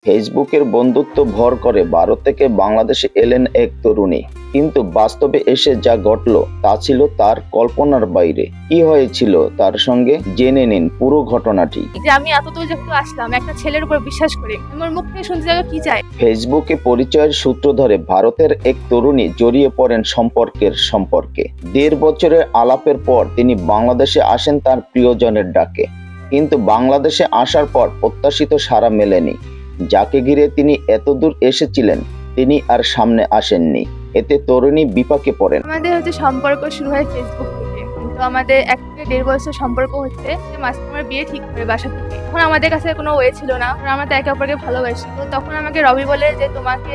ফেসবুকের বন্ধুত্ব ভর করে ভারত থেকে বাংলাদেশে এলেন এক তরুণী, কিন্তু বাস্তবে এসে যা ঘটল তা ছিল তার কল্পনার বাইরে। কি হয়েছিল তার সঙ্গে জেনে নিন পুরো ঘটনাটি। যে আমি এতদূর যেহেতু আসলাম একটা ছেলের উপর বিশ্বাস করে, আমার মুখ থেকে শুনতে যাবে কি চাই। ফেসবুকে পরিচয়ের সূত্র ধরে ভারতের এক তরুণী জড়িয়ে পড়েন সম্পর্কে। 1.5 বছরের আলাপের পর তিনি বাংলাদেশে আসেন তার প্রিয়জনের ডাকে, কিন্তু বাংলাদেশে আসার পর প্রত্যাশিত সাড়া মেলেনি। যাকে ঘিরে তিনি এতদূর এসেছিলেন তিনি আর সামনে আসেননি। এতে তরুণী বিপাকে পড়েন। আমাদের সম্পর্ক শুরু হয় ফেসবুক থেকে, কিন্তু আমাদের 1 থেকে 1.5 বছর সম্পর্ক হচ্ছে। মাঝে আমার বিয়ে ঠিক করে বাসা থেকে। তখন আমাদের কাছে কোনো ওয়ে ছিল না, আমরা তো একে অপরকে ভালোবাসি। তো তখন আমাকে রবি বলে যে তোমাকে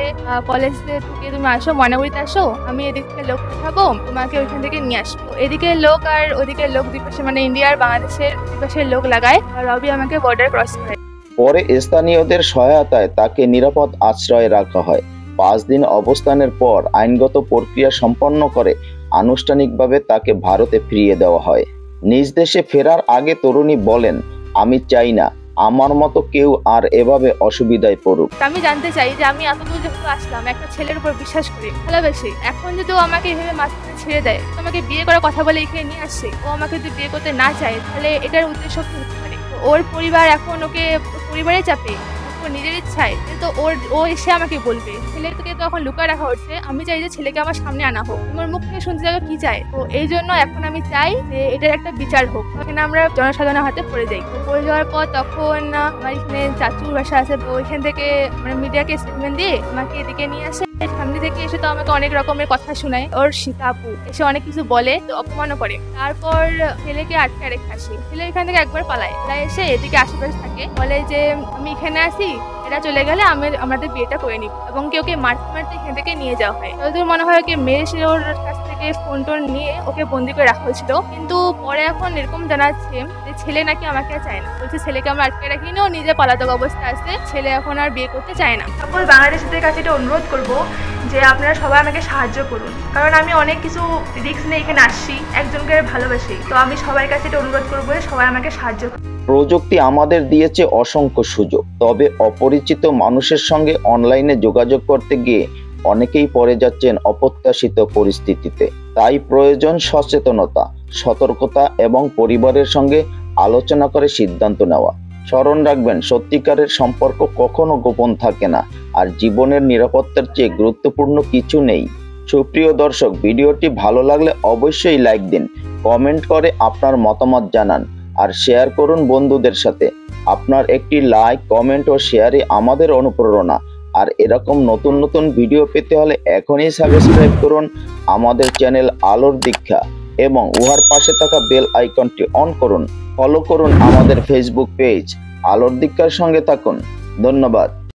কলেজ থেকে তুমি আসো, ময়নাগুড়িতে আসো, আমি এদিক থেকে লোক পাঠাবো, তোমাকে ওইখান থেকে নিয়ে আসবো। এদিকে লোক আর ওদিকের লোক দুই পাশে, মানে ইন্ডিয়া আর বাংলাদেশের দুই পাশের লোক লাগায়। আর রবি আমাকে বর্ডার ক্রস করে। পরে স্থানীয়দের সহায়তায় তাকে নিরাপদ আশ্রয়ে রাখা হয়। 5 দিন অবস্থানের পর আইনগত প্রক্রিয়া সম্পন্ন করে আনুষ্ঠানিকভাবে তাকে ভারতে ফিরিয়ে দেওয়া হয়। নিজ দেশে ফেরার আগে তরুণী বলেন, আমি চাই না আমার মতো কেউ আর এভাবে অসুবিধায় পড়ুক। আমি জানতে চাই যে আমি এতদূর যেহেতু আসলাম একটা ছেলের উপর বিশ্বাস করে, ভালোবেসে, এখন যদি ও আমাকে এভাবে মাঝখানে ছেড়ে দেয়, আমাকে বিয়ে করার কথা বলে এখানে নিয়ে আসছে, ও আমাকে যদি বিয়ে করতে না চায় তাহলে এটার উদ্দেশ্য কি হতে পারে? ওর পরিবার এখন ওকে পরিবারের চাপে, ওর নিজের ইচ্ছায় তো ও এসে আমাকে বলবে। ছেলেকে তো এখন লুকায় রাখা হচ্ছে। আমি চাই যে ছেলেকে আমার সামনে আনা হোক। আমার মুখ থেকে শুনতে যাবে কি চায়। তো এই জন্য এখন আমি চাই যে এটার একটা বিচার হোক। এখানে আমরা জনসাধারণের হাতে পড়ে যাই। পড়ে যাওয়ার পর তখন আমার এখানে চাচুর বাসা আছে, তো ওইখান থেকে মানে মিডিয়াকে স্টেটমেন্ট দিয়ে আমাকে এদিকে নিয়ে আসে। সামনে থেকে এসে তো আমাকে অনেক রকমের কথা শোনায়। ওর সীতা আপু এসে অনেক কিছু বলে, তো অপমানও করে। তারপর ছেলেকে আটকে রেখে আসি। ছেলে এখান থেকে একবার পালায় এসে এদিকে আশেপাশে থাকে, বলে যে আমি এখানে আসি, এরা চলে গেলে আমাদের বিয়েটা করে নিব। এবং ওকে মারতে এখান থেকে নিয়ে যাওয়া হয়। যতদূর মনে হয় ওকে মেরে সে ওর কাছ থেকে ফোন টোন নিয়ে ওকে বন্দি করে রাখা হয়েছিল। কিন্তু পরে এখন এরকম জানাচ্ছে যে ছেলে নাকি আমাকে চায় না। বলছে ছেলেকে আমরা আটকে রাখিনি, ও নিজে পলাতক অবস্থায় আছে। ছেলে এখন আর বিয়ে করতে চায় না। সকল বাংলাদেশিদের কাছে এটা অনুরোধ করবো যে আপনারা সবাই আমাকে সাহায্য করুন, কারণ আমি অনেক কিছু রিস্ক নিয়ে এখানে আসছি, একজনকে ভালোবাসি। তো আমি সবার কাছে এটা অনুরোধ করবো যে সবাই আমাকে সাহায্য করুন। প্রযুক্তি আমাদের দিয়েছে অসংখ্য সুযোগ, তবে অপরিচিত মানুষের সঙ্গে অনলাইনে যোগাযোগ করতে গিয়ে অনেকেই পড়ে যাচ্ছেন অপ্রত্যাশিত পরিস্থিতিতে। তাই প্রয়োজন সচেতনতা, সতর্কতা এবং পরিবারের সঙ্গে আলোচনা করে সিদ্ধান্ত নেওয়া। স্মরণ রাখবেন, সত্যিকারের সম্পর্ক কখনো গোপন থাকে না, আর জীবনের নিরাপত্তার চেয়ে গুরুত্বপূর্ণ কিছু নেই। সুপ্রিয় দর্শক, ভিডিওটি ভালো লাগলে অবশ্যই লাইক দিন, কমেন্ট করে আপনার মতামত জানান আর শেয়ার করুন বন্ধুদের সাথে। আপনার একটি লাইক, কমেন্ট ও শেয়ারে আমাদের অনুপ্রেরণা। আর এরকম নতুন ভিডিও পেতে হলে এখনই সাবস্ক্রাইব করুন আমাদের চ্যানেল আলোর দীক্ষা এবং উহার পাশে থাকা বেল আইকনটি অন করুন। ফলো করুন আমাদের ফেসবুক পেজ আলোর দীক্ষার সঙ্গে থাকুন। ধন্যবাদ।